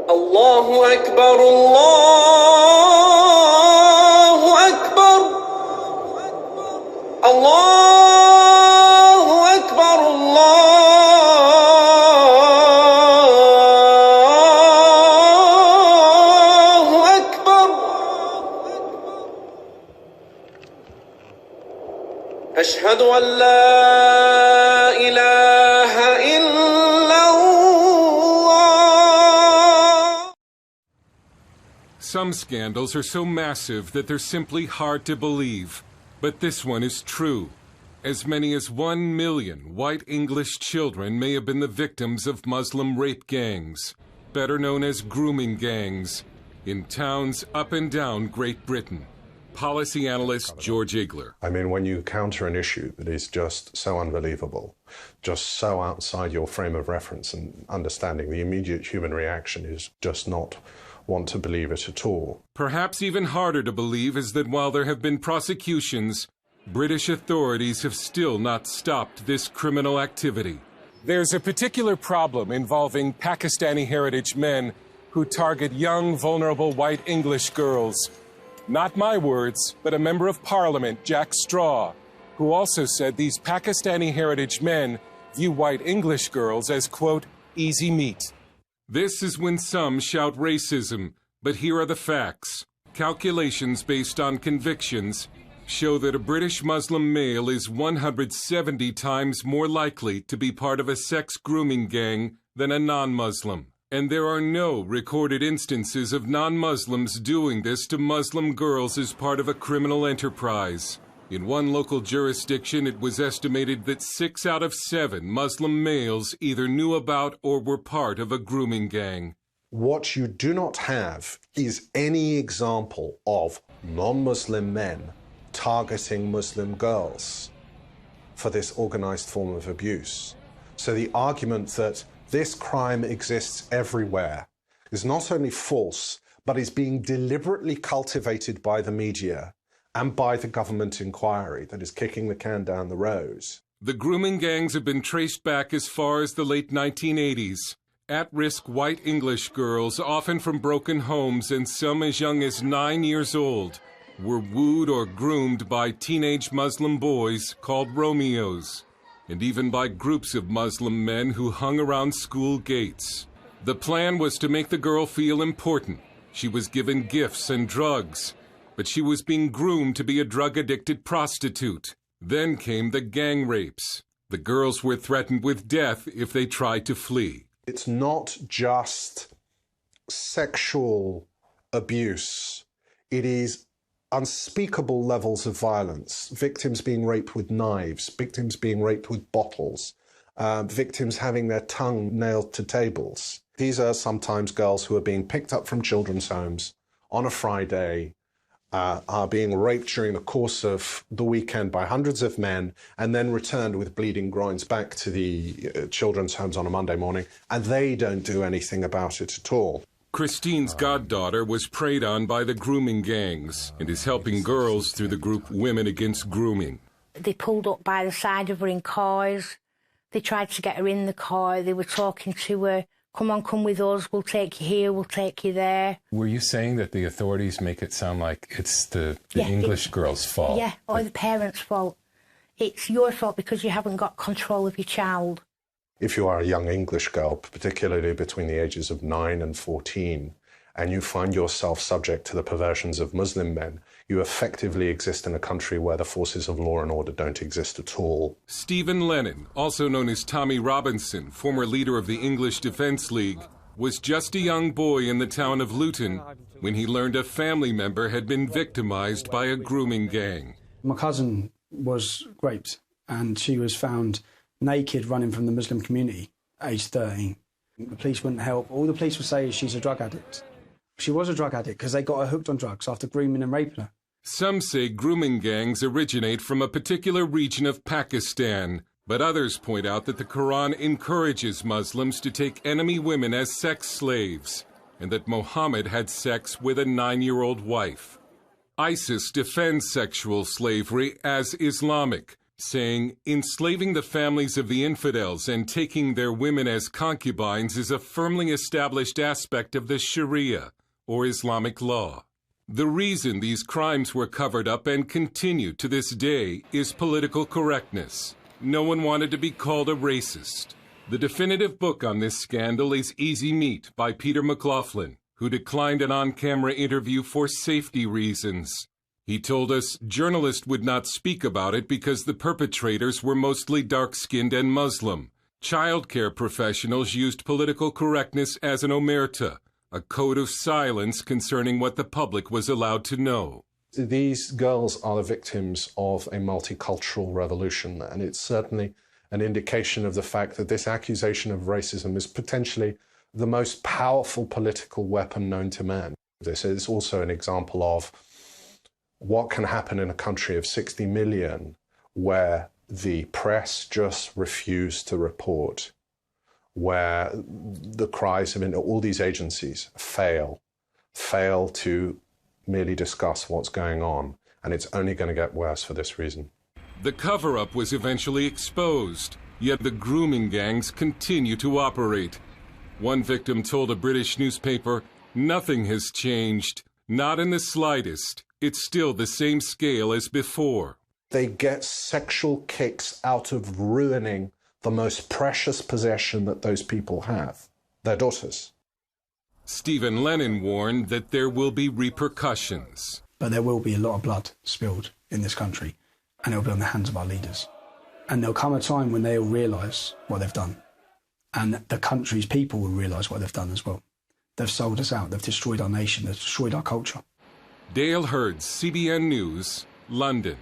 الله أكبر الله أكبر الله أكبر الله أكبر أشهد أن لا إله إلا الله. Some scandals are so massive that they're simply hard to believe. But this one is true. As many as 1 million white English children may have been the victims of Muslim rape gangs, better known as grooming gangs, in towns up and down Great Britain. Policy analyst George Igler. I mean, when you counter an issue that is just so unbelievable, just so outside your frame of reference and understanding, the immediate human reaction is just not want to believe it at all. Perhaps even harder to believe is that while there have been prosecutions, British authorities have still not stopped this criminal activity. There's a particular problem involving Pakistani heritage men who target young, vulnerable white English girls. Not my words, but a member of Parliament, Jack Straw, who also said these Pakistani heritage men view white English girls as, quote, easy meat. This is when some shout racism, but here are the facts. Calculations based on convictions show that a British Muslim male is 170 times more likely to be part of a sex grooming gang than a non-Muslim. And there are no recorded instances of non-Muslims doing this to Muslim girls as part of a criminal enterprise. In one local jurisdiction, it was estimated that 6 out of 7 Muslim males either knew about or were part of a grooming gang. What you do not have is any example of non-Muslim men targeting Muslim girls for this organized form of abuse. So the argument that this crime exists everywhere is not only false, but is being deliberately cultivated by the media and by the government inquiry that is kicking the can down the road. The grooming gangs have been traced back as far as the late 1980s. At-risk white English girls, often from broken homes and some as young as 9 years old, were wooed or groomed by teenage Muslim boys called Romeos, and even by groups of Muslim men who hung around school gates. The plan was to make the girl feel important. She was given gifts and drugs, but she was being groomed to be a drug-addicted prostitute. Then came the gang rapes. The girls were threatened with death if they tried to flee. It's not just sexual abuse. It is unspeakable levels of violence. Victims being raped with knives, victims being raped with bottles, victims having their tongue nailed to tables. These are sometimes girls who are being picked up from children's homes on a Friday, are being raped during the course of the weekend by hundreds of men, and then returned with bleeding groins back to the children's homes on a Monday morning, and they don't do anything about it at all. Christine's goddaughter was preyed on by the grooming gangs and is helping girls through the group Women Against Grooming. They pulled up by the side of her in cars. They tried to get her in the car. They were talking to her. Come on, come with us, we'll take you here, we'll take you there. Were you saying that the authorities make it sound like it's the English girl's fault? Yeah, or the parents' fault. It's your fault because you haven't got control of your child. If you are a young English girl, particularly between the ages of 9 and 14, and you find yourself subject to the perversions of Muslim men, you effectively exist in a country where the forces of law and order don't exist at all. Stephen Lennon, also known as Tommy Robinson, former leader of the English Defence League, was just a young boy in the town of Luton when he learned a family member had been victimized by a grooming gang. My cousin was raped and she was found naked running from the Muslim community, aged 13. The police wouldn't help. All the police would say is she's a drug addict. She was a drug addict because they got her hooked on drugs after grooming and raping her. Some say grooming gangs originate from a particular region of Pakistan, but others point out that the Quran encourages Muslims to take enemy women as sex slaves, and that Muhammad had sex with a 9-year-old wife. ISIS defends sexual slavery as Islamic, saying, enslaving the families of the infidels and taking their women as concubines is a firmly established aspect of the Sharia, or Islamic law. The reason these crimes were covered up and continue to this day is political correctness. No one wanted to be called a racist. The definitive book on this scandal is Easy Meat by Peter McLaughlin, who declined an on-camera interview for safety reasons. He told us journalists would not speak about it because the perpetrators were mostly dark-skinned and Muslim. Childcare professionals used political correctness as an omerta, a code of silence concerning what the public was allowed to know. These girls are the victims of a multicultural revolution, and it's certainly an indication of the fact that this accusation of racism is potentially the most powerful political weapon known to man. This is also an example of what can happen in a country of 60 million where the press just refuse to report, where the cries of all these agencies fail to merely discuss what's going on, and it's only going to get worse for this reason. The cover-up was eventually exposed, yet the grooming gangs continue to operate. One victim told a British newspaper, "Nothing has changed, not in the slightest. It's still the same scale as before." They get sexual kicks out of ruining the most precious possession that those people have, their daughters. Stephen Lennon warned that there will be repercussions. But there will be a lot of blood spilled in this country, and it'll be on the hands of our leaders. And there'll come a time when they'll realise what they've done. And the country's people will realise what they've done as well. They've sold us out, they've destroyed our nation, they've destroyed our culture. Dale Hurd, CBN News, London.